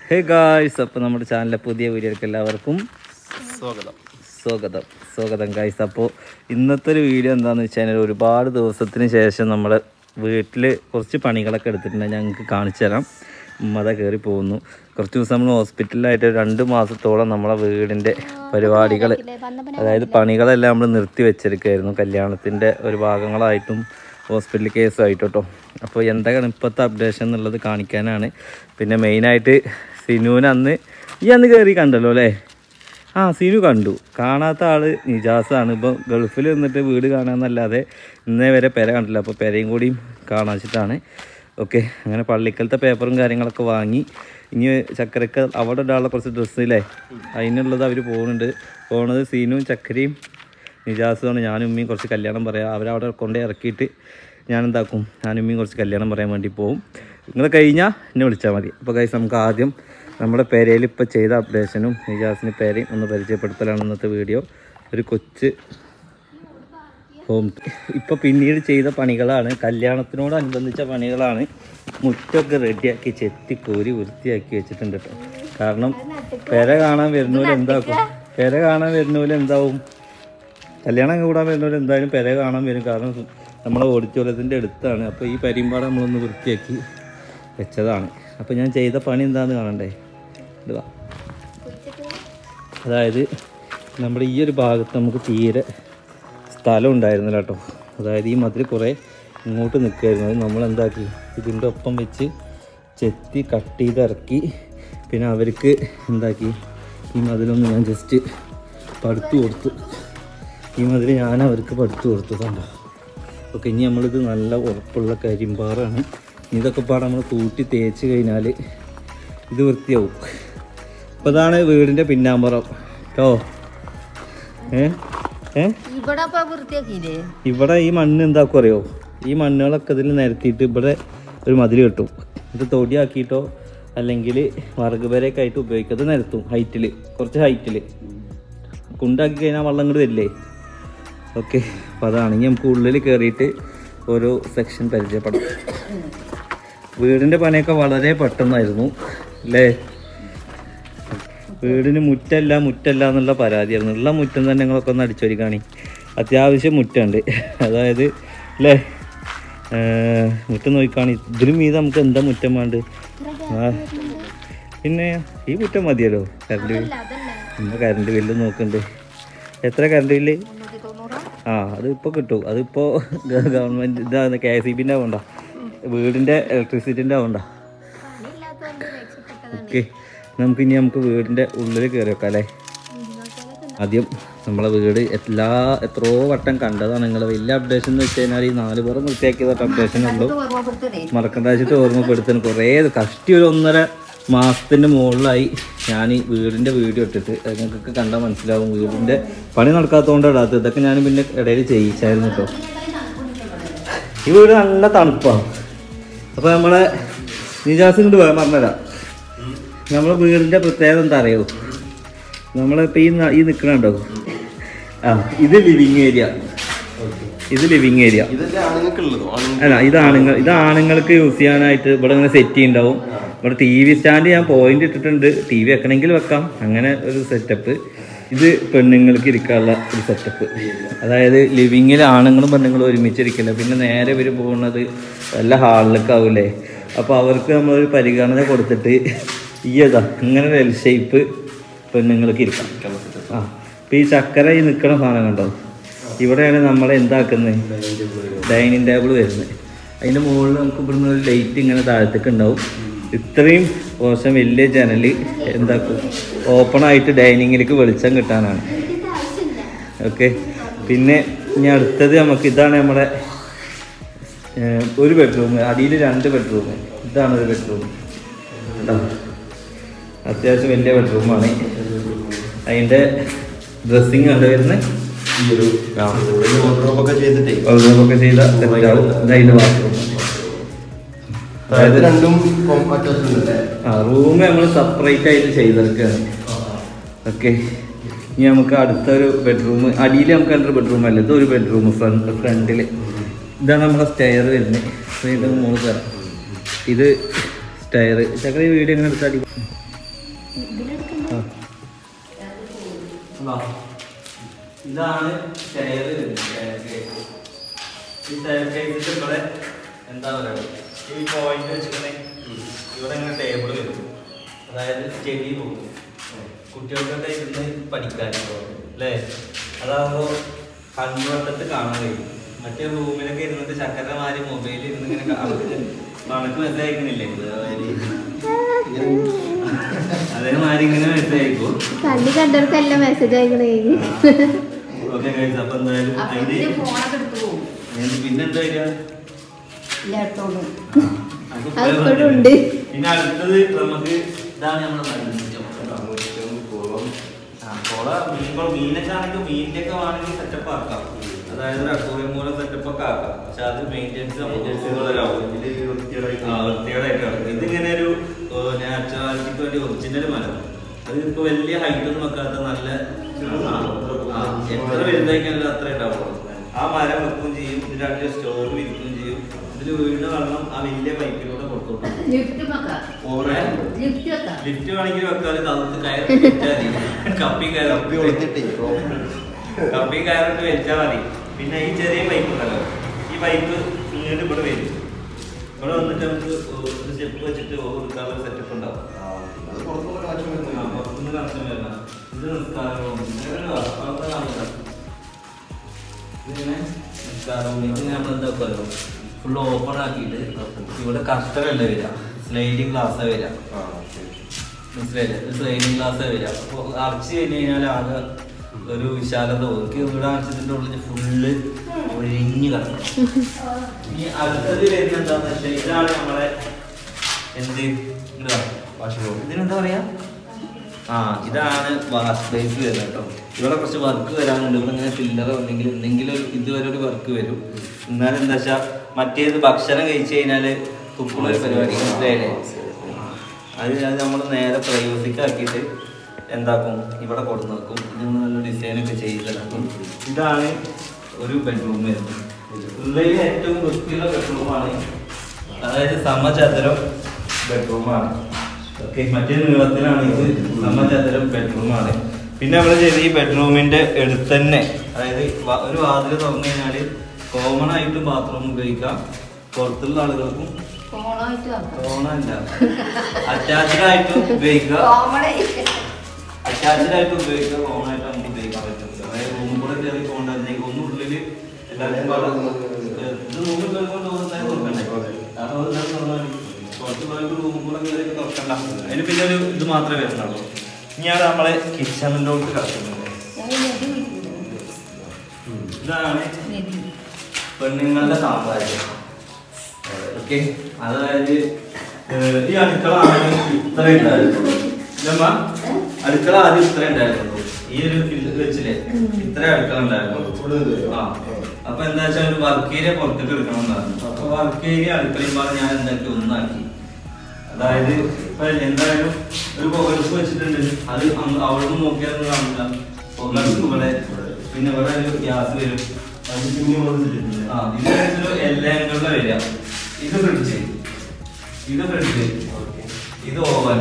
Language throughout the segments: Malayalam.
ഹേ ഗായ്സ്, അപ്പോൾ നമ്മുടെ ചാനലിലെ പുതിയ വീഡിയോയിലേക്ക് എല്ലാവർക്കും സ്വാഗതം ഗായ്സ്. അപ്പോൾ ഇന്നത്തെ ഒരു വീഡിയോ എന്താണെന്ന് വെച്ച് കഴിഞ്ഞാൽ ഒരുപാട് ദിവസത്തിന് ശേഷം നമ്മുടെ വീട്ടിൽ കുറച്ച് പണികളൊക്കെ എടുത്തിട്ടുണ്ട്. ഞങ്ങൾക്ക് കാണിച്ചു തരാം. ഉമ്മത കയറി പോകുന്നു. കുറച്ച് ദിവസം നമ്മൾ ഹോസ്പിറ്റലിലായിട്ട് 2 മാസത്തോളം നമ്മളെ വീടിൻ്റെ പരിപാടികൾ, അതായത് പണികളെല്ലാം നമ്മൾ നിർത്തി വെച്ചിരിക്കുകയായിരുന്നു. കല്യാണത്തിൻ്റെ ഒരു ഭാഗങ്ങളായിട്ടും ഹോസ്പിറ്റൽ കേസായിട്ട് കേട്ടോ. അപ്പോൾ എന്തൊക്കെയാണ് ഇപ്പോഴത്തെ അപ്ഡേഷൻ എന്നുള്ളത് കാണിക്കാനാണ്. പിന്നെ മെയിനായിട്ട് സിനുവിന് അന്ന് കയറി കണ്ടല്ലോ അല്ലേ? സിനു കണ്ടു. കാണാത്ത ആൾ നിജാസാണ്. ഇപ്പോൾ ഗൾഫിൽ നിന്നിട്ട് വീട് കാണാമെന്നല്ലാതെ ഇന്നേ വരെ പെര കണ്ടില്ല. അപ്പോൾ പെരയും കൂടിയും കാണാച്ചിട്ടാണ്. ഓക്കെ, അങ്ങനെ പള്ളിക്കലത്തെ പേപ്പറും കാര്യങ്ങളൊക്കെ വാങ്ങി. ഇനി ചക്കരക്ക് അവിടെ ഒരാളെ കുറച്ച് ഡ്രസ്സില്ലേ, അതിനുള്ളത് അവർ പോണത് സീനുവും ചക്കരയും നിജാസുമാണ്. ഞാനും ഉമ്മയും കുറച്ച് കല്യാണം പറയാം. അവരവിടെ കൊണ്ടേ ഇറക്കിയിട്ട് ഞാനെന്താക്കും, ഞാനും ഉമ്മയും കുറച്ച് കല്യാണം പറയാൻ വേണ്ടി പോകും. നിങ്ങൾ കഴിഞ്ഞാൽ എന്നെ വിളിച്ചാൽ മതി. അപ്പോൾ ഗൈസ്, നമുക്ക് ആദ്യം നമ്മുടെ പെരയിൽ ഇപ്പോൾ ചെയ്ത അപ്ഡേഷനും നിജാസിന് പേരെയും ഒന്ന് പരിചയപ്പെടുത്തലാണ് ഇന്നത്തെ വീഡിയോ. ഒരു കൊച്ച് ഹോം ഇപ്പോൾ പിന്നീട് ചെയ്ത പണികളാണ്, കല്യാണത്തിനോടനുബന്ധിച്ച പണികളാണ്. മുറ്റമൊക്കെ റെഡിയാക്കി ചെത്തിക്കോരി വൃത്തിയാക്കി വെച്ചിട്ടുണ്ട് കേട്ടോ. കാരണം പെര കാണാൻ വരുന്നവർ എന്താവും, കല്യാണം കൂടാൻ വരുന്നവർ എന്തായാലും പെര കാണാൻ വരും. കാരണം നമ്മളെ ഓഡിറ്റോറിയത്തിൻ്റെ അടുത്താണ്. അപ്പോൾ ഈ പരിമ്പാട് നമ്മളൊന്ന് വൃത്തിയാക്കി വെച്ചതാണ്. അപ്പോൾ ഞാൻ ചെയ്ത പണി എന്താണെന്ന് കാണണ്ടേ? ഇതുവാ, അതായത് നമ്മുടെ ഈ ഒരു ഭാഗത്ത് നമുക്ക് തീരെ സ്ഥലം ഉണ്ടായിരുന്നില്ല കേട്ടോ. അതായത് ഈ മതിൽ കുറേ ഇങ്ങോട്ട് നിൽക്കുമായിരുന്നു. അത് നമ്മളെന്താക്കി, ഇതിൻ്റെ ഒപ്പം വെച്ച് ചെത്തി കട്ട് ചെയ്ത് ഇറക്കി. പിന്നെ അവർക്ക് എന്താക്കി, ഈ മതിലൊന്ന് ഞാൻ ജസ്റ്റ് പടുത്തു കൊടുത്തു. ഈ മതിൽ ഞാൻ അവർക്ക് പടുത്തു കൊടുത്തതാണ്. ഓക്കെ, ഇനി നമ്മളിത് നല്ല ഉറപ്പുള്ള കരിമ്പാറാണ്. ഇതൊക്കെ പാടെ നമ്മൾ കൂട്ടി തേച്ച് കഴിഞ്ഞാൽ ഇത് വൃത്തിയാവും. അപ്പോൾ ഇതാണ് വീടിൻ്റെ പിന്നാമ്പുറം കേട്ടോ. ഇവിടെ ഈ മണ്ണ് എന്താക്കും അറിയോ, ഈ മണ്ണുകളൊക്കെ ഇതിൽ നിരത്തിയിട്ട് ഇവിടെ ഒരു മതിൽ കെട്ടും. ഇത് തൊടിയാക്കിയിട്ടോ അല്ലെങ്കിൽ വറക് വരെയൊക്കെ ആയിട്ട് ഉപയോഗിക്കും. അത് നിരത്തും ഹൈറ്റിൽ, കുറച്ച് ഹൈറ്റിൽ കുണ്ടാക്കി കഴിഞ്ഞാൽ വെള്ളം ഇങ്ങോട്ട് വരില്ലേ. ഓക്കെ, അപ്പോൾ അതാണെങ്കിൽ നമുക്ക് ഉള്ളിൽ കയറിയിട്ട് ഓരോ സെക്ഷൻ പരിചയപ്പെടാം. വീടിൻ്റെ പണിയൊക്കെ വളരെ പെട്ടെന്നായിരുന്നു അല്ലേ? വീടിന് മുറ്റല്ല എന്നുള്ള പരാതിയായിരുന്നു. ഉള്ള മുറ്റം തന്നെ ഞങ്ങളൊക്കെ ഒന്ന് അടിച്ചൊരു കാണി. അത്യാവശ്യം മുറ്റമുണ്ട്, അതായത് അല്ലേ? മുറ്റം നോക്കിക്കാണി. ഇതിലും മീത് നമുക്ക് എന്താ മുറ്റം വേണ്ട? പിന്നെ ഈ മുറ്റം മതിയല്ലോ. കറണ്ട് ബില്ല് നോക്കുന്നുണ്ട്. എത്ര കറണ്ട് ബില്ല്? അതിപ്പോൾ കിട്ടും. അതിപ്പോൾ ഗവൺമെൻറ് ഇതാണ്, KSEBിൻ്റെ ആവണ്ട, വീടിൻ്റെ ഇലക്ട്രിസിറ്റിൻ്റെ ആവണ്ട. ഓക്കെ, നമുക്ക് വീടിൻ്റെ ഉള്ളിൽ കയറി വെക്കാം അല്ലേ? ആദ്യം നമ്മളെ വീട് എത്രയോ വട്ടം കണ്ടതാണ്. നിങ്ങൾ വലിയ അപ്ഡേഷൻ എന്ന് വെച്ച് കഴിഞ്ഞാൽ ഈ 4 പേർ വൃത്തിയാക്കിയതൊക്കെ അപ്ഡേഷനുള്ളൂ. മറക്കണ്ട വെച്ചിട്ട് ഓർമ്മപ്പെടുത്താൻ കുറേ കഷ്ടി ഒരു 1.5 മാസത്തിൻ്റെ മുകളിലായി ഞാൻ ഈ വീടിൻ്റെ വീഡിയോ ഇട്ടിട്ട്. നിങ്ങൾക്കൊക്കെ കണ്ടാൽ മനസ്സിലാവും വീടിൻ്റെ പണി നടക്കാത്തതുകൊണ്ട് ഇടാത്തത്. ഇതൊക്കെ ഞാൻ പിന്നെ ഇടയിൽ ചെയ്യിച്ചായിരുന്നു കേട്ടോ. ഈ വീട് നല്ല തണുപ്പാണ്. അപ്പോൾ നമ്മളെ നിജാസ് കൊണ്ട് പറഞ്ഞുതരാം. നമ്മളെ വീടിൻ്റെ പ്രത്യേകത എന്താ അറിയോ? നമ്മളിപ്പോൾ ഈ നിൽക്കണുണ്ടോ, ഇത് ലിവിങ് ഏരിയ. അല്ല, ഇത് ആണുങ്ങൾക്ക് യൂസ് ചെയ്യാനായിട്ട് ഇവിടെ ഇങ്ങനെ സെറ്റ് ചെയ്യുന്നുണ്ടാവും. ഇവിടെ TV സ്റ്റാൻഡ് ഞാൻ പോയിന്റ് ഇട്ടിട്ടുണ്ട്. TV വെക്കണമെങ്കിൽ വെക്കാം, അങ്ങനെ ഒരു സെറ്റപ്പ്. ഇത് പെണ്ണുങ്ങൾക്ക് ഇരിക്കാനുള്ള ഒരു സെറ്റപ്പ്. അതായത് ലിവിങ്ങിൽ ആണുങ്ങളും പെണ്ണുങ്ങളും ഒരുമിച്ചിരിക്കില്ല. പിന്നെ നേരെ ഇവർ പോകുന്നത് വല്ല ഹാളിലൊക്കെ ആവില്ലേ. അപ്പോൾ അവർക്ക് നമ്മളൊരു പരിഗണന കൊടുത്തിട്ട് ഇങ്ങനെ ഒരു L ഷേപ്പ് പെണ്ണുങ്ങൾക്ക് ഇരിക്കാം. ഇപ്പോൾ ഈ ചക്കര ഈ നിൽക്കണ സാധനം കണ്ടോ, ഇവിടെയാണ് നമ്മൾ എന്താക്കുന്നത്, ഡൈനിങ് ടേബിൾ വരുന്നത്. അതിൻ്റെ മുകളിൽ നമുക്ക് ഇവിടുന്ന് ഒരു ലൈറ്റ് ഇങ്ങനെ താഴത്തേക്ക് ഉണ്ടാവും. ഇത്രയും വർഷം വലിയ ജനൽ എന്താക്കും, ഓപ്പണായിട്ട് ഡൈനിങ്ങിലേക്ക് വെളിച്ചം കിട്ടാനാണ്. ഓക്കെ, പിന്നെ ഇനി അടുത്തത് ഇതാണ് നമ്മുടെ ഒരു ബെഡ്റൂം. അടിയിൽ 2 ബെഡ്റൂം. ഇതാണ് ഒരു ബെഡ്റൂം. അത്യാവശ്യം വലിയ ബെഡ്റൂമാണ്. അതിൻ്റെ ഡ്രസ്സിങ് കണ്ടു വരുന്നത് ഒക്കെ ചെയ്ത അതിൻ്റെ ബാത്റൂം. അതായത് റൂം നമ്മൾ സെപ്പറേറ്റ് ആയിട്ട് ചെയ്തെടുക്കുകയാണ്. ഓക്കെ, ഇനി നമുക്ക് അടുത്തൊരു ബെഡ്റൂം. അടിയിൽ നമുക്ക് 2 ബെഡ്റൂം അല്ല, ഇതൊരു ബെഡ്റൂം ഫ്രണ്ടിൽ. ഇതാണ് നമ്മളെ സ്റ്റെയർ വരുന്നത്. ഇത് 3 തരാം. ഇത് സ്റ്റെയർ. ചക്കര വീഡിയോ എങ്ങനെ എടുത്താൽ ഇതാണ് സ്റ്റെയർ. ഈ സ്റ്റെയർ കേസിൽ ഇവിടെ എന്താ പറയുക, ഈ പോയിന്റ് വെച്ചിട്ടുണ്ടെങ്കിൽ ഇവിടെ ഇങ്ങനെ ടേബിൾ വരും. അതായത് സ്റ്റഡി പോകും, കുട്ടികൾക്കൊക്കെ ഇരുന്ന് പഠിക്കാൻ അല്ലേ. അതാകുമ്പോൾ കൺവട്ടത്ത് കാണാൻ കഴിയും. മറ്റേ റൂമിലൊക്കെ ഇരുന്നിട്ട് ചക്കരമാരി മൊബൈലിൽ ഇരുന്ന് ഇങ്ങനെ കണക്ക് മെസ്സേജ് അയക്കുന്നില്ലേ, അതേമാതിരി ഇങ്ങനെ മെസ്സേജ് അയക്കും. കണ്ടവർക്കെല്ലാം മെസ്സേജ് അയക്കണേ. ഓക്കെ ഗൈസ്, അപ്പൊ എന്തായാലും പിന്നെന്താ വരിക, പിന്നെ അടുത്തത് നമുക്ക് ഇതാണ് നമ്മളെ മീനൊക്കെ ആണെങ്കിൽ മീനിന്റെ ഒക്കെ വേണമെങ്കിൽ സെറ്റപ്പ് ആക്കാം. അതായത് ഒരു അക്വേറിയം പോലെ സെറ്റപ്പ് ഒക്കെ ആക്കാം. പക്ഷെ അത് മെയിൻ്റെനൻസ് വൃത്തികേടായിട്ട് ഇതിങ്ങനെ ഒരു നാച്ചുറാലിറ്റിക്ക് വേണ്ടി ഒറിജിനൽ മരം. അത് ഇപ്പൊ വലിയ ഹൈറ്റ് ഒന്നും വെക്കാത്ത നല്ല എത്ര വലുതായിക്കാനല്ല അത്ര ഉണ്ടാവുള്ളൂ. ആ മരം വെക്കുകയും ചെയ്യും, ഇതിന്റെ സ്റ്റോറിൽ ഇരിക്കുകയും ചെയ്യും. ഇതിൽ വീടിന് വെള്ളം ആ വലിയ പൈപ്പിലൂടെ കൊടുത്തോട്ടും ലിഫ്റ്റ് വേണമെങ്കിൽ വെക്കാതെ തണുത്ത് കപ്പി കയറിട്ട് വെച്ചാൽ മതി. പിന്നെ ഈ ചെറിയ പൈപ്പ് ഉണ്ടല്ലോ, ഈ പൈപ്പ് ഇങ്ങോട്ട് ഇവിടെ വരും. ഇവിടെ വന്നിട്ട് നമുക്ക് ഒരു സ്റ്റെപ്പ് വെച്ചിട്ട് കൊടുക്കാനുള്ള സെറ്റപ്പ് ഉണ്ടാവും. പുറത്തുനിന്ന് കണക്ഷൻ വരണം. ഇത് നിസ്കാരവും ഇതിങ്ങനെ നിസ്കാരവും ഇത് നമ്മളെന്താ പറയുക, ഫുള്ള് ഓപ്പൺ ആക്കിയിട്ട് ഇവിടെ കസ്റ്റമല്ല വരിക, സ്ലൈഡിങ് ഗ്ലാസ് വരിക. മനസ്സിലായില്ലേ, സ്ലൈഡിങ് ഗ്ലാസ് വരിക. അപ്പോൾ അടച്ച് കഴിഞ്ഞ് കഴിഞ്ഞാൽ ആകെ ഒരു വിശാലത ഓർക്ക് ഇവിടെ അടച്ചതിൻ്റെ ഉള്ളിൽ ഫുള്ള് ഒഴിഞ്ഞ് കിടക്കണം. ഈ അടുത്തത് വരുന്ന എന്താണെന്ന് വെച്ചാൽ ഇതാണ് നമ്മളെ എന്ത് ഇതിനെന്താ പറയാ, ഇതാണ് വാഷ് ബേസ് വരുന്നത് കേട്ടോ. ഇവിടെ കുറച്ച് വർക്ക് വരാനുണ്ട്. ഇവിടെ ഇങ്ങനെ പില്ലറോ അല്ലെങ്കിൽ എന്തെങ്കിലും ഇതുവരെ ഒരു വർക്ക് വരും. എന്നാലും എന്താ വെച്ചാൽ മറ്റേത് ഭക്ഷണം കഴിച്ചു കഴിഞ്ഞാൽ തുപ്പുള്ളൊരു പരിപാടി മനസ്സിലായില്ലേ, അത് നമ്മൾ നേരെ പ്രൈവസിക്കാക്കിയിട്ട് എന്താക്കും, ഇവിടെ കൊടുത്ത് നോക്കും. ഇത് നല്ല ഡിസൈനൊക്കെ ചെയ്തിട്ടുണ്ടാക്കും. ഇതാണ് ഒരു ബെഡ്റൂം വരുന്നത്. ഉള്ളിൽ ഏറ്റവും വൃത്തിയുള്ള ബെഡ്റൂമാണ്. അതായത് സമചതുരം ബെഡ്റൂമാണ്. ഓക്കെ, മറ്റേ നീളത്തിലാണ്. ഇത് സമചതുരം ബെഡ്റൂമാണ്. പിന്നെ നമ്മൾ ചെയ്ത് ഈ ബെഡ്റൂമിന്റെ അടുത്ത് തന്നെ, അതായത് ഒരു വാതിൽ തുറന്നു കഴിഞ്ഞാൽ കോമൺ ആയിട്ട് ബാത്റൂം ഉപയോഗിക്കാം. പുറത്തുള്ള ആളുകൾക്കും അറ്റാച്ച്ഡ് ആയിട്ടും ഉപയോഗിക്കാം. അറ്റാച്ച്ഡ് ആയിട്ട് ഉപയോഗിക്കാം, കോമൺ ആയിട്ട് നമുക്ക് ഉപയോഗിക്കാൻ പറ്റും. അതായത് റൂമിൽ കൂടെ കയറി പോകണ്ടെങ്കിൽ ഒന്നും ഉള്ളില് എല്ലാവരും ഇത് റൂമിൽ കയറിക്കൊണ്ട് പോകുന്നതായി തുറക്കണ്ടേ. അപ്പോൾ പുറത്തുള്ളവർക്ക് റൂമിൽ കൂടെ കയറി തുറക്കണ്ട. അതിന് പിന്നെ ഒരു ഇത് മാത്രമേ വരുന്നുള്ളൂ. ഇനിയാണ് നമ്മളെ കിച്ചണിലോട്ട് കിടക്കുന്നത്. ഇതാണ് പെണ്ണുങ്ങളുടെ സാമ്രാജ്യം. ഓക്കെ, അതായത് ഈ അടുക്കള ആദ്യം ഇത്ര ഉണ്ടായിരുന്നു. അടുക്കള ആദ്യം ഇത്ര ഉണ്ടായിരുന്നു. ഈ ഒരു വെച്ചില്ലേ ഇത്ര അടുക്കള ഉണ്ടായിരുന്നു. അപ്പൊ എന്താ വെച്ചാൽ ഒരു വർക്ക് ഏരിയ പുറത്തേക്ക് എടുക്കണം എന്നായിരുന്നു. അപ്പൊ വർക്ക് ഏരിയ അടുക്കളയും പറഞ്ഞ് ഞാൻ എന്താക്കി ഒന്നാക്കി. അതായത് ഇപ്പൊ എന്തായാലും ഒരു പുകഴ്സ് വെച്ചിട്ടുണ്ട്. അത് അവിടെ നിന്ന് നോക്കിയാലൊന്നും കാണില്ല. പുകഴ്സ് ഇവിടെ, പിന്നെ ഇവിടെ ഒരു ഗ്യാസ് വരും. ഇത് എല്ലാ ആംഗിളിലും വരിക. ഇത് ഫ്രിഡ്ജ്, ഇത് ഓവൻ,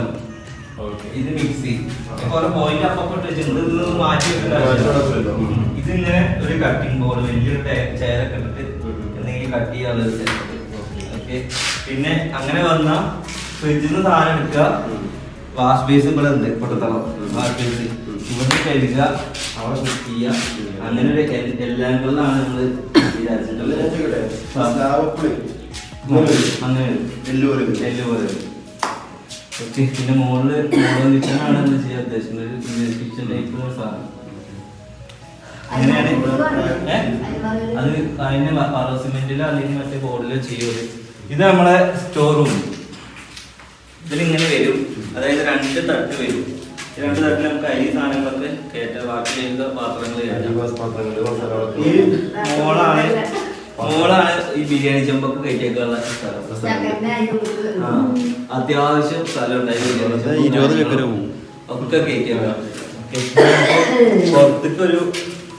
ഇത് മിക്സി. കുറെ പോയിന്റ് അപ്പപ്പെട്ട് വെച്ചിട്ടുണ്ട്. ഇത് മാറ്റി വെക്കേണ്ട. ഇതിങ്ങനെ ഒരു കട്ടിംഗ് ബോർഡ്, വലിയൊരു ചെയറൊക്കെ ഇട്ടിട്ട് എന്തെങ്കിലും കട്ട് ചെയ്യാനുള്ള സെറ്റ്. ഓക്കെ, പിന്നെ അങ്ങനെ വന്ന ഫ്രിഡ്ജിൽ നിന്ന് സാധനം എടുക്കുക. വാഷ് ബേസ് ഇവിടെ ഉണ്ട്, പൊട്ടത്തളം വാഷ് ബേസ്. ഇവിടെ കഴുകുക, അവിടെ കുക്ക് ചെയ്യുക. അങ്ങനെ ഒരു എല്ലാ ആംഗിളിലാണ് നമ്മള് വിചാരിച്ചിട്ടുള്ളത്. അങ്ങനെ എല്ലുപോലെ. ഓക്കെ, പിന്നെ മോഡൽ കിച്ചണാണ് നമ്മൾ ചെയ്യാൻ ഉദ്ദേശിക്കുന്നത്. കിച്ചൺ ടൈപ്പ് സാധനം അങ്ങനെയാണ്. അത് അതിന് പറ സിമെന്റിലോ അല്ലെങ്കിൽ മറ്റേ ബോർഡിലോ ചെയ്യുള്ളൂ. ഇത് നമ്മളെ സ്റ്റോർ റൂം. ഇതിലിങ്ങനെ വരും. അതായത് 2 തട്ട് വരും. ഈ 2 തട്ടിൽ നമുക്ക് അരി സാധനങ്ങളൊക്കെ കയറ്റാം. ബാക്കി ചെയ്ത പാത്രങ്ങൾ ഈ മോളാണ് ഈ ബിരിയാണി ചെമ്പൊക്കെ കയറ്റിയേക്കുള്ള സ്ഥലം. അത്യാവശ്യം സ്ഥലം ഉണ്ടായിരുന്നു. 20 ഏക്കർ ഒക്കെ കയറ്റിയേക്കാം. പുറത്തേക്ക് ഒരു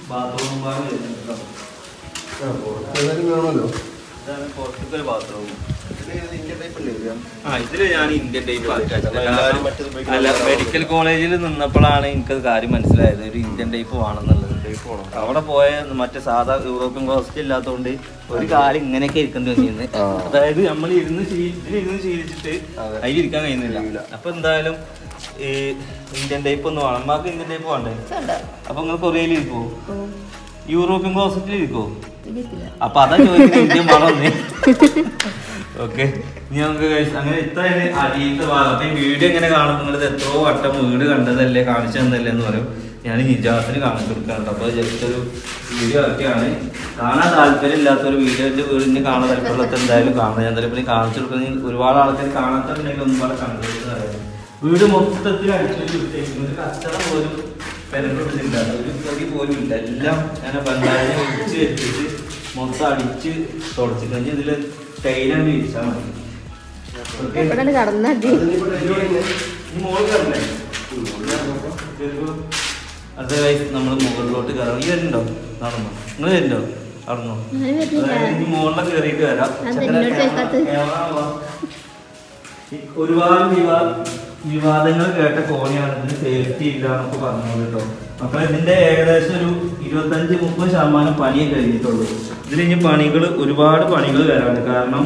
ബാത്റൂം വേണമല്ലോ. ഇതാണ് പുറത്തൊക്കെ ഒരു ബാത്റൂം. ഇതില് ഞാൻ ഇന്ത്യൻ ടൈപ്പ് അല്ല, മെഡിക്കൽ കോളേജിൽ നിന്നപ്പോഴാണ് എനിക്കത് കാര്യം മനസ്സിലായത്, ഒരു ഇന്ത്യൻ ടൈപ്പ് വേണമെന്നുള്ളത്. അവിടെ പോയ മറ്റേ സാധാ യൂറോപ്യൻ ക്ലോസറ്റ് ഇല്ലാത്തതുകൊണ്ട് ഒരു കാര്യം ഇങ്ങനെയൊക്കെ ഇരിക്കേണ്ടി വന്നിരുന്നത്. അതായത് നമ്മൾ ഇരുന്ന് ശീലിച്ചിട്ട് അതിലിരിക്കാൻ കഴിയുന്നില്ല. അപ്പൊ എന്തായാലും ഈ ഇന്ത്യൻ ടൈപ്പ് ഒന്ന് വേണം. അമ്മക്ക് ഇന്ത്യൻ ടൈപ്പ് വേണ്ടേ? അപ്പൊ നിങ്ങൾ കൊറിയയിൽ ഇരിക്കുവോ? യൂറോപ്യൻ ക്ലോസറ്റിൽ ഇരിക്കുവോ? അപ്പൊ അതാ ചോദിക്കുന്നത്, ഇന്ത്യൻ വേണമെന്ന്. ഓക്കെ, ഇനി നമുക്ക് അങ്ങനെ ഇത്രയാണ് അടിയത്തെ ഭാഗം. അപ്പൊ ഈ വീഡിയോ എങ്ങനെ കാണും? നിങ്ങളിത് എത്രയോ വട്ടം വീട് കണ്ടതല്ലേ, കാണിച്ചു തന്നല്ലേ എന്ന് പറയും. ഞാൻ നിജാസിന് കാണിച്ചു കൊടുക്കാറുണ്ട്. അപ്പൊ ജസ്റ്റ് ഒരു വീഡിയോ ആക്കിയാണ്. കാണാൻ താല്പര്യം ഇല്ലാത്തൊരു വീഡിയോന്റെ വീടിന് കാണാൻ താല്പര്യമുള്ളത് എന്തായാലും കാണാം. ഞാൻ എന്തായാലും കാണിച്ചു കൊടുക്കുന്നത് ഒരുപാട് ആൾക്കാർ കാണാത്തുണ്ടെങ്കിൽ ഒരുപാട് കണ്ടുപിടിച്ച് പറയാം. വീട് മൊത്തത്തിൽ അടിച്ചു ഒരു കച്ചറ പോലും പെരക്കൊണ്ടില്ല, ഒരു പൊടി പോലും ഇല്ല. എല്ലാം ഞാൻ ബന്ധാരിനെ ഒഴിച്ച് വെച്ചിട്ട് മൊത്തം അടിച്ച് തുടച്ചു കഴിഞ്ഞ് ഇതില് ടൈലാണ് വിരിച്ചാൽ മതി. അത് നമ്മൾ മുകളിലോട്ട് കയറാം. ഈ വരുന്നുണ്ടോ? നടന്നോ? നിങ്ങൾ വരുന്നുണ്ടോ? നടന്നോ? ഇനി മുകളിലൊക്കെ കയറിയിട്ട് വരാം. ഒരുപാട് വിവാദങ്ങൾ കേട്ട കോണിയാണ്. ഇതിന് സേഫ്റ്റി ഇല്ല എന്നൊക്കെ പറഞ്ഞോളൂ കേട്ടോ. അപ്പൊ ഇതിന്റെ ഏകദേശം ഒരു 25-30% പണിയെ കഴിഞ്ഞിട്ടുള്ളൂ. ഇതിൽ ഇനി പണികൾ ഒരുപാട് പണികൾ വരാണ്. കാരണം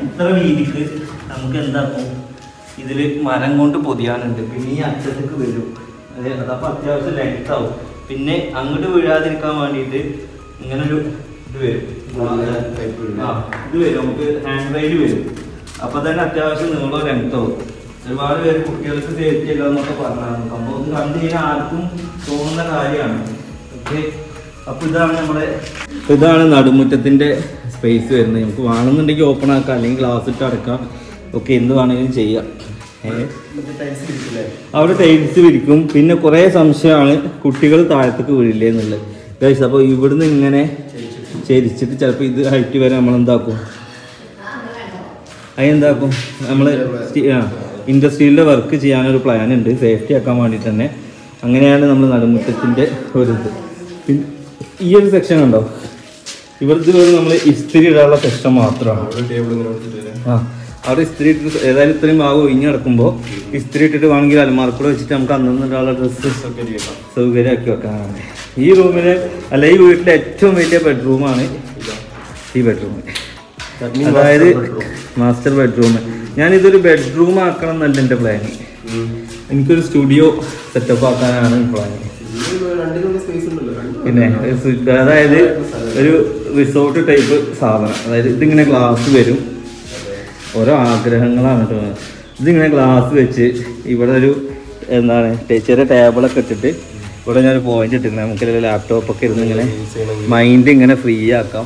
ഇത്ര വീതിക്ക് നമുക്ക് എന്താക്കും, ഇതിൽ മരം കൊണ്ട് പൊതിയാനുണ്ട്. പിന്നെ ഈ അറ്റത്തേക്ക് വരും. അതപ്പോൾ അത്യാവശ്യം ലെങ്ത് ആവും. പിന്നെ അങ്ങോട്ട് വീഴാതിരിക്കാൻ വേണ്ടിയിട്ട് ഇങ്ങനൊരു ഇത് വരും. ഇത് വരും, നമുക്ക് ഹാൻഡ് റെയിൽ വരും. അപ്പൊ തന്നെ അത്യാവശ്യം നീളോ ലെങ്ത് ആവും. ഒരുപാട് പേര് കുട്ടികൾക്ക് സേഫ്റ്റി ഇല്ല എന്നൊക്കെ പറഞ്ഞാണ്. സംഭവം ഇത് കണ്ടു കഴിഞ്ഞാൽ ആർക്കും തോന്നുന്ന കാര്യമാണ്. ഓക്കെ, അപ്പൊ ഇതാണ് നടുമുറ്റത്തിന്റെ സ്പേസ് വരുന്നത്. നമുക്ക് വേണമെന്നുണ്ടെങ്കിൽ ഓപ്പൺ ആക്കാം, അല്ലെങ്കിൽ ഗ്ലാസ് ഇട്ട് അടക്കാം. ഓക്കെ, എന്ത് വേണമെങ്കിലും ചെയ്യാം. അവിടെ ടൈൽസ് വിരിക്കും. പിന്നെ കുറെ സംശയമാണ് കുട്ടികൾ താഴത്തേക്ക് വീഴില്ലേ എന്നുള്ളത് ഗൈസ്. അപ്പോൾ ഇവിടുന്ന് ഇങ്ങനെ ചരിച്ചിട്ട് ചിലപ്പോൾ ഇത് ഹൈറ്റ് വരെ നമ്മളെന്താക്കും, അതിനെന്താക്കും നമ്മൾ ഇൻഡസ്ട്രിയിലെ വർക്ക് ചെയ്യാനൊരു പ്ലാൻ ഉണ്ട്, സേഫ്റ്റി ആക്കാൻ വേണ്ടിയിട്ട് തന്നെ. അങ്ങനെയാണ് നമ്മൾ നടുമുറ്റത്തിൻ്റെ ഒരു ഇത്. പിന്നെ ഈ ഒരു സെക്ഷൻ ഉണ്ടോ, ഇവിടുത്തെ ഒരു നമ്മൾ ഇസ്തിരി ഇടാനുള്ള സെക്ഷൻ മാത്രമാണ്. അവിടെ ഇസ്തിരി ഇട്ടിട്ട് ഏതായാലും ഇത്രയും ഭാഗം ഒഴിഞ്ഞ് കിടക്കുമ്പോൾ ഇസ്തിരി ഇട്ടിട്ട് വേണമെങ്കിൽ അലമാർക്കൂടെ വെച്ചിട്ട് നമുക്ക് അന്നിടാനുള്ള ഡ്രസ്സ് സൗകര്യമാക്കി വെക്കാനാണ്. ഈ റൂമിന് അല്ല, ഈ വീട്ടിലെ ഏറ്റവും വലിയ ബെഡ്റൂമാണ് ഈ ബെഡ്റൂം. അതായത് മാസ്റ്റർ ബെഡ്റൂം. ഞാനിതൊരു ബെഡ്റൂം ആക്കണം എന്നല്ല എൻ്റെ പ്ലാൻ. എനിക്കൊരു സ്റ്റുഡിയോ സെറ്റപ്പ് ആക്കാനാണ് പ്ലാൻ. പിന്നെ അതായത് ഒരു റിസോർട്ട് ടൈപ്പ് സാധനം. അതായത് ഇതിങ്ങനെ ഗ്ലാസ് വരും. ഓരോ ആഗ്രഹങ്ങളാണ് കേട്ടോ. ഇതിങ്ങനെ ഗ്ലാസ് വെച്ച് ഇവിടെ ഒരു എന്താണ് ചെറിയ ടേബിളൊക്കെ ഇട്ടിട്ട് ഇവിടെ ഞാനൊരു പോയിന്റ് ഇട്ടിരുന്നത്. നമുക്ക് ലാപ്ടോപ്പൊക്കെ ഇരുന്ന് ഇങ്ങനെ മൈൻഡ് ഇങ്ങനെ ഫ്രീ ആക്കാം.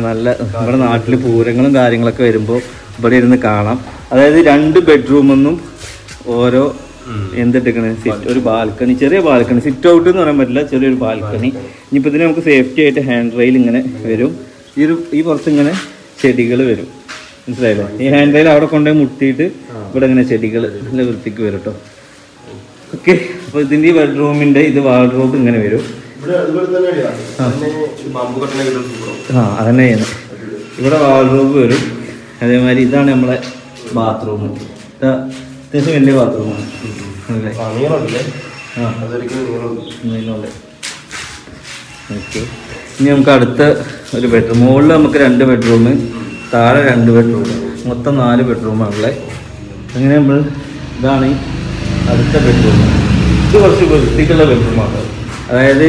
നല്ല നമ്മുടെ നാട്ടിൽ പൂരങ്ങളും കാര്യങ്ങളൊക്കെ വരുമ്പോൾ ഇവിടെ ഇരുന്ന് കാണാം. അതായത് 2 ബെഡ്റൂമൊന്നും ഓരോ എന്തിട്ടിക്കണേ ഒരു ബാൽക്കണി, ചെറിയ ബാൽക്കണി, സിറ്റ് ഔട്ട് എന്ന് പറയാൻ പറ്റില്ല, ചെറിയൊരു ബാൽക്കണി. ഇനിയിപ്പോൾ ഇതിന് നമുക്ക് സേഫ്റ്റി ആയിട്ട് ഹാൻഡ് റെയിൽ ഇങ്ങനെ വരും. ഈ പുറത്ത് ഇങ്ങനെ ചെടികൾ വരും, മനസ്സിലായില്ലേ? ഈ ഹാൻഡ് റെയിൽ അവിടെ കൊണ്ടുപോയി മുട്ടിയിട്ട് ഇവിടെ ഇങ്ങനെ ചെടികൾ നല്ല വൃത്തിക്ക് വരും കേട്ടോ. ഓക്കെ, അപ്പോൾ ഇതിൻ്റെ ഈ ബെഡ്റൂമിൻ്റെ ഇത് വാർഡ്രോബ് ഇങ്ങനെ വരും. അതന്നെ ചെയ്യുന്നത്. ഇവിടെ വാർഡ്രോബ് വരും. അതേമാതിരി ഇതാണ് നമ്മളെ ബാത്റൂം. അത്യാവശ്യം വലിയ ബാത്റൂമാണ്. ഓക്കെ, ഇനി നമുക്ക് അടുത്ത ഒരു ബെഡ്റൂം. മുകളിൽ നമുക്ക് 2 ബെഡ്റൂം, താഴെ 2 ബെഡ്റൂം, മൊത്തം 4 ബെഡ്റൂമാണുള്ളത്. അങ്ങനെ നമ്മൾ ഇതാണ് അടുത്ത ബെഡ്റൂം. ഇത് കുറച്ച് വൃത്തിക്കുള്ള ബെഡ്റൂമാണ്. അതായത്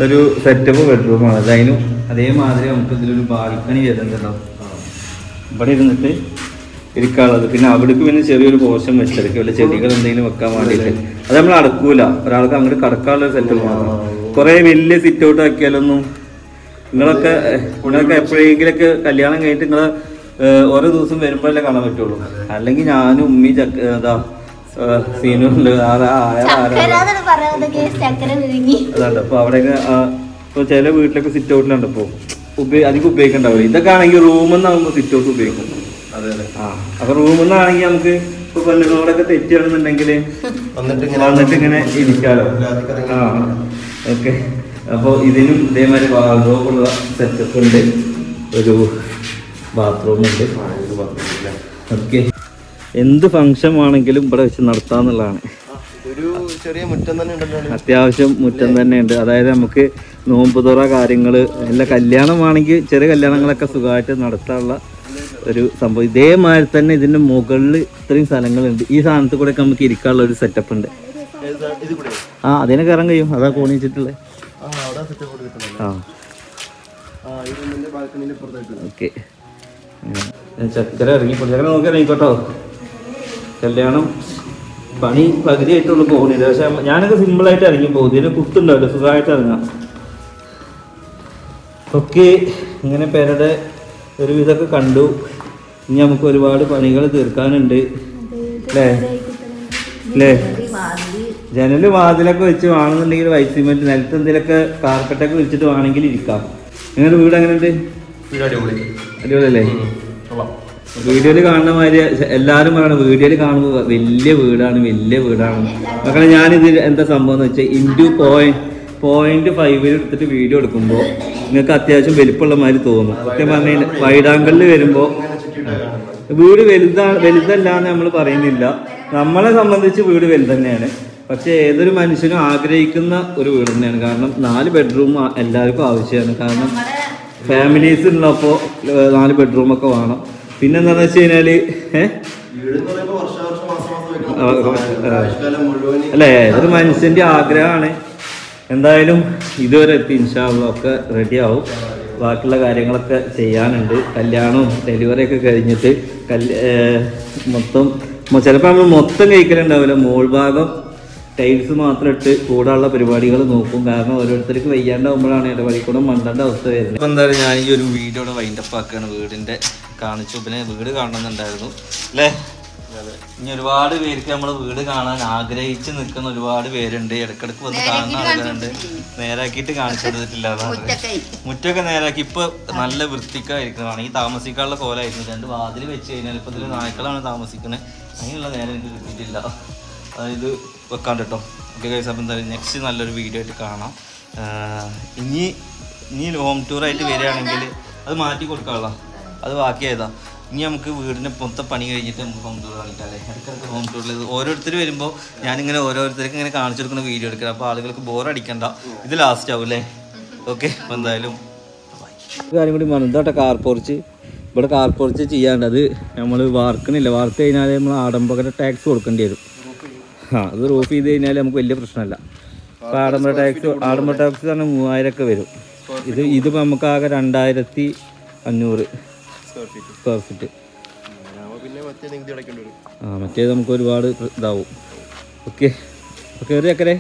ഒരു സെറ്റപ്പ് ബെഡ്റൂമാണ്. അതിനും അതേമാതിരി നമുക്ക് ഇതിലൊരു ബാൽക്കണി വരുന്നുണ്ടോ, ഇവിടെ ഇരുന്നിട്ട് ഇരിക്കാനുള്ളത്. പിന്നെ അവിടേക്ക് പിന്നെ ചെറിയൊരു പോർഷൻ വെച്ചെടുക്കും, വല്ല ചെടികൾ എന്തെങ്കിലും വെക്കാൻ വേണ്ടിയിട്ട്. അത് നമ്മൾ അടക്കൂല, ഒരാൾക്ക് അങ്ങോട്ട് കടക്കാനുള്ള സെറ്റപ്പ് മാത്രം. കുറേ വലിയ സിറ്റ് ഔട്ട് ആക്കിയാലൊന്നും നിങ്ങളൊക്കെ എപ്പോഴെങ്കിലൊക്കെ കല്യാണം കഴിഞ്ഞിട്ട് നിങ്ങൾ ഓരോ ദിവസം വരുമ്പോഴല്ലേ കാണാൻ പറ്റുള്ളൂ. അല്ലെങ്കിൽ ഞാനും ഉമ്മി സീനുണ്ട്. അതാണ് അപ്പോൾ അവിടെയൊക്കെ ഇപ്പോൾ ചില വീട്ടിലൊക്കെ സിറ്റ് ഔട്ടിലുണ്ട്. ഇപ്പോൾ അധികം ഉപയോഗിക്കണ്ടാവില്ല. ഇതൊക്കെ ആണെങ്കിൽ റൂമിൽ നിന്നാകുമ്പോൾ സിറ്റ് ഔട്ട് ഉപയോഗിക്കും. അപ്പൊ റൂമിൽ നിന്നാണെങ്കിൽ നമുക്ക് ഇപ്പൊ പെണ്ണുങ്ങളോടൊക്കെ തെറ്റുകയാണെന്നുണ്ടെങ്കിൽ വന്നിട്ട് ഇങ്ങനെ ഇരിക്കാലോ. ഓക്കെ, അപ്പോൾ ഇതിനും ഇതേമാതിരി വാർഡ്രോബുള്ള സെറ്റപ്പ് ഉണ്ട്. ഒരു ബാത്റൂം ഉണ്ട്. ഓക്കെ, എന്ത് ഫംഗ്ഷൻ ആണെങ്കിലും ഇവിടെ വെച്ച് നടത്താന്നുള്ളതാണ്. അത്യാവശ്യം മുറ്റം തന്നെ ഉണ്ട്. അതായത് നമുക്ക് നോമ്പ് തുറ കാര്യങ്ങൾ എല്ലാ കല്യാണമാണെങ്കിൽ ചെറിയ കല്യാണങ്ങളൊക്കെ സുഖമായിട്ട് നടത്താനുള്ള ഒരു സംഭവം. ഇതേമാതിരി തന്നെ ഇതിൻ്റെ മുകളിൽ ഇത്രയും സ്ഥലങ്ങളുണ്ട്. ഈ സാധനത്തിൽ കൂടെ നമുക്ക് ഇരിക്കാനുള്ള ഒരു സെറ്റപ്പ് ഉണ്ട്. ആ, അതിനെ കയറാൻ കഴിയും. അതാ കോണിച്ചിട്ടുള്ളത്. ഓക്കെ, ചക്കര ഇറങ്ങിക്കോട്ടെ. ചക്കര നോക്കി ഇറങ്ങിക്കോട്ടോ. കല്യാണം പണി പകുതിയായിട്ടുള്ളൂ പോകുന്നില്ല. പക്ഷെ ഞാനൊക്കെ സിമ്പിളായിട്ട് ഇറങ്ങി പോകും. ഇതിന് കുത്തുണ്ടാവില്ല, സുഖമായിട്ട് ഇറങ്ങാം. ഓക്കെ, ഇങ്ങനെ പേരുടെ ഒരു ഇതൊക്കെ കണ്ടു. ഇനി നമുക്ക് ഒരുപാട് പണികൾ തീർക്കാനുണ്ട് അല്ലേ? അല്ലേ, ജനല് വാതിലൊക്കെ വെച്ച് വേണമെന്നുണ്ടെങ്കിൽ വൈറ്റ് സിമെന്റ് നിലത്ത് എന്തെങ്കിലുമൊക്കെ കാർപ്പറ്റൊക്കെ വെച്ചിട്ട് വേണമെങ്കിൽ ഇരിക്കാം. നിങ്ങളുടെ വീട് എങ്ങനെയുണ്ട്? അടിപൊളിയല്ലേ? വീഡിയോയിൽ കാണുന്ന മാതിരി എല്ലാവരും പറയണം, വീഡിയോയിൽ കാണുമ്പോൾ വലിയ വീടാണ്, വലിയ വീടാണ്. കാരണം ഞാനിത് എന്താ സംഭവം എന്ന് വെച്ചാൽ .5 എടുത്തിട്ട് വീഡിയോ എടുക്കുമ്പോൾ നിങ്ങൾക്ക് അത്യാവശ്യം വലിപ്പമുള്ള മാതിരി തോന്നും. സത്യം പറഞ്ഞു കഴിഞ്ഞാൽ വൈഡ് ആംഗിളിൽ വരുമ്പോൾ വീട് വലുതല്ല എന്ന് നമ്മൾ പറയുന്നില്ല. നമ്മളെ സംബന്ധിച്ച് വീട് വലുത് തന്നെയാണ്. പക്ഷെ ഏതൊരു മനുഷ്യനും ആഗ്രഹിക്കുന്ന ഒരു വീട് തന്നെയാണ്. കാരണം 4 ബെഡ്റൂം എല്ലാവർക്കും ആവശ്യമാണ്. കാരണം ഫാമിലീസ് ഉള്ളപ്പോൾ 4 ബെഡ്റൂമൊക്കെ വേണം. പിന്നെന്താണെന്ന് വെച്ച് കഴിഞ്ഞാൽ അല്ലേ, ഏതൊരു മനുഷ്യൻ്റെ ആഗ്രഹമാണ്. എന്തായാലും ഇതുവരെ എത്തി. ഇൻഷാ അല്ലാഹ് ഒക്കെ റെഡിയാവും. ബാക്കിയുള്ള കാര്യങ്ങളൊക്കെ ചെയ്യാനുണ്ട്. കല്യാണവും ഡെലിവറിയൊക്കെ കഴിഞ്ഞിട്ട് ചിലപ്പോൾ നമ്മൾ മൊത്തം കഴിക്കലുണ്ടാവില്ല. മോൾ ഭാഗം ടൈൽസ് മാത്രം ഇട്ട് കൂടാനുള്ള പരിപാടികൾ നോക്കും. കാരണം ഓരോരുത്തർക്ക് വയ്യാണ്ടാവുമ്പോഴാണ് ഇടപെടിക്കൂടെ മണ്ടേണ്ട അവസ്ഥ വരുന്നത്. അപ്പോൾ എന്തായാലും ഞാൻ ഈ ഒരു വീഡിയോയുടെ വൈൻഡപ്പ് ആക്കുകയാണ്. വീടിൻ്റെ കാണിച്ചു. പിന്നെ വീട് കാണണമെന്നുണ്ടായിരുന്നു അല്ലേ? ഇനി ഒരുപാട് പേർക്ക് നമ്മൾ വീട് കാണാൻ ആഗ്രഹിച്ച് നിൽക്കുന്ന ഒരുപാട് പേരുണ്ട്. ഇടക്കിടക്ക് വന്ന് കാണുന്ന ആൾക്കാരുണ്ട്. നേരാക്കിയിട്ട് കാണിച്ചു കൊടുത്തിട്ടില്ല. മുറ്റൊക്കെ നേരാക്കി ഇപ്പൊ നല്ല വൃത്തിക്കായിരിക്കുന്നതാണ്. ഈ താമസിക്കാനുള്ള കോലായിരുന്നു. 2 വാതിൽ വെച്ച് കഴിഞ്ഞാൽ ഇപ്പൊ ഇതിൽ നായ്ക്കളാണ് താമസിക്കുന്നത്. അതിനുള്ള നേരം എനിക്ക് കിട്ടിയിട്ടില്ല. അതായത് വെക്കാൻ കേട്ടോ. ഓക്കെ ഗൈസ്, അപ്പം എന്തായാലും നെക്സ്റ്റ് നല്ലൊരു വീഡിയോ ആയിട്ട് കാണാം. ഇനി ഹോം ടൂറായിട്ട് വരികയാണെങ്കിൽ അത് മാറ്റി കൊടുക്കാനുള്ള അത് ബാക്കിയായതാ. ഇനി നമുക്ക് വീടിൻ്റെ മൊത്തം പണി കഴിഞ്ഞിട്ട് നമുക്ക് ഹോം ടൂർ കാണിക്കാം അല്ലേ? ഇടയ്ക്കിടയ്ക്ക് ഹോം ടൂറിൽ ഓരോരുത്തർ വരുമ്പോൾ ഞാനിങ്ങനെ ഓരോരുത്തർക്ക് ഇങ്ങനെ കാണിച്ചു കൊടുക്കുന്ന വീഡിയോ എടുക്കണം. അപ്പോൾ ആളുകൾക്ക് ബോറടിക്കണ്ട. ഇത് ലാസ്റ്റ് ആവും അല്ലേ? ഓക്കെ, അപ്പോൾ എന്തായാലും കാര്യം കൂടി പറഞ്ഞു. ഇതാട്ടെ കാർ പോർച്ച്. ഇവിടെ കാർ പോർച്ച് ചെയ്യാണ്ട് അത് നമ്മൾ വാർക്കണില്ല. വാർക്ക് കഴിഞ്ഞാൽ നമ്മൾ ആഡംബര ടാക്സ് കൊടുക്കേണ്ടി വരും. അത് റൂഫ് ചെയ്ത് കഴിഞ്ഞാൽ നമുക്ക് വലിയ പ്രശ്നമല്ല. അപ്പോൾ ആഡംബര ടാക്സ് പറഞ്ഞാൽ 3000 ഒക്കെ വരും. ഇതിപ്പോൾ നമുക്ക് ആകെ 2500 സ്ക്വയർ ഫീറ്റ്. മറ്റേത് നമുക്ക് ഒരുപാട് ഇതാവും. ഓക്കെ, കയറി അക്കരെ.